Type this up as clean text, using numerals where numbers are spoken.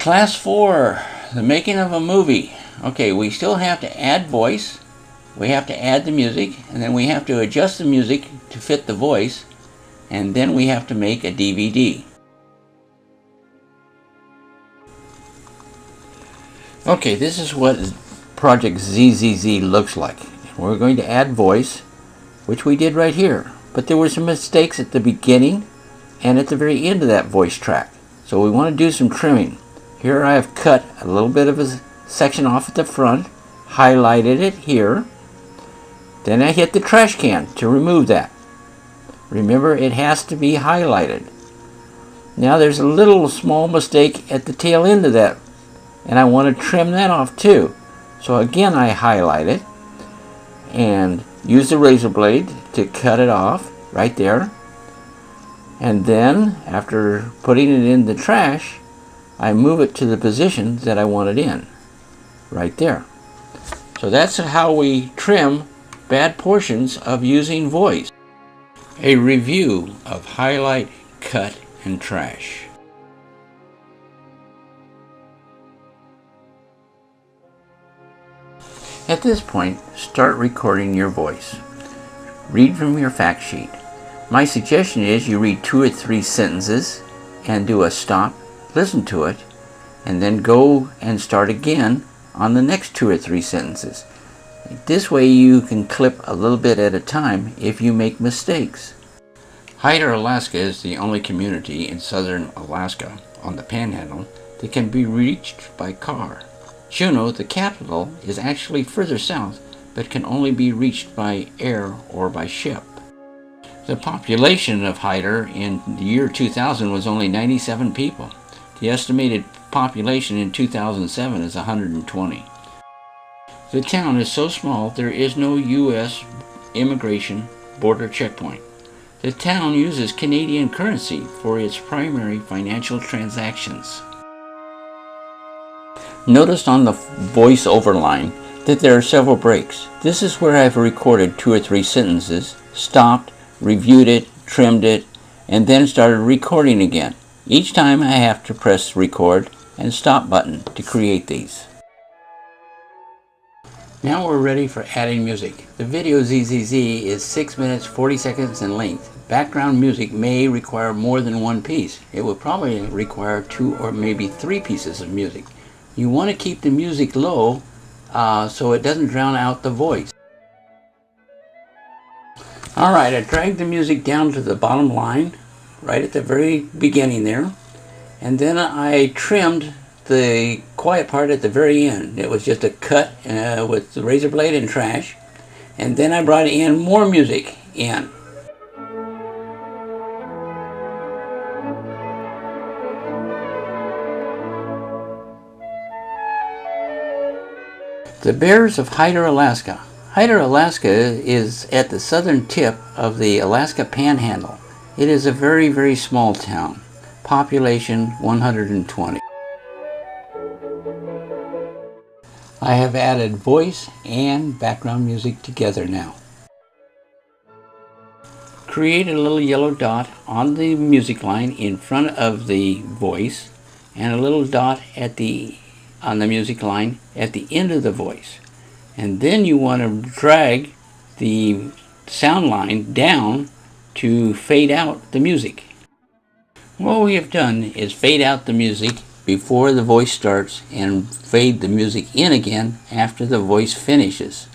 Class 4, the making of a movie. Okay, we still have to add voice, we have to add the music, and then we have to adjust the music to fit the voice, and then we have to make a DVD. Okay, this is what Project ZZZ looks like. We're going to add voice, which we did right here, but there were some mistakes at the beginning and at the very end of that voice track. So we want to do some trimming. Here I have cut a little bit of a section off at the front, highlighted it here, then I hit the trash can to remove that. Remember, it has to be highlighted. Now there's a little small mistake at the tail end of that, and I want to trim that off too. So again, I highlight it and use the razor blade to cut it off right there. And then, after putting it in the trash, I move it to the position that I want it in, right there. So that's how we trim bad portions of using voice. A review of highlight, cut, and trash. At this point, start recording your voice. Read from your fact sheet. My suggestion is you read 2 or 3 sentences and do a stop, listen to it, and then go and start again on the next 2 or 3 sentences. This way you can clip a little bit at a time if you make mistakes. Hyder, Alaska is the only community in southern Alaska on the Panhandle that can be reached by car. Juneau, the capital, is actually further south but can only be reached by air or by ship. The population of Hyder in the year 2000 was only 97 people. The estimated population in 2007 is 120. The town is so small there is no U.S. immigration border checkpoint. The town uses Canadian currency for its primary financial transactions. Notice on the voice-over line that there are several breaks. This is where I've recorded 2 or 3 sentences, stopped, reviewed it, trimmed it, and then started recording again. Each time I have to press record and stop button to create these. Now we're ready for adding music. The video ZZZ is 6 minutes 40 seconds in length. Background music may require more than 1 piece. It will probably require 2 or maybe 3 pieces of music. You want to keep the music low so it doesn't drown out the voice. Alright, I dragged the music down to the bottom line, right at the very beginning there, and then I trimmed the quiet part at the very end. It was just a cut with the razor blade and trash, and then I brought in more music in. The Bears of Hyder, Alaska. Hyder, Alaska is at the southern tip of the Alaska Panhandle. It is a very, very small town. Population 120. I have added voice and background music together now. Create a little yellow dot on the music line in front of the voice and a little dot on the music line at the end of the voice. And then you want to drag the sound line down to fade out the music. What we have done is fade out the music before the voice starts and fade the music in again after the voice finishes.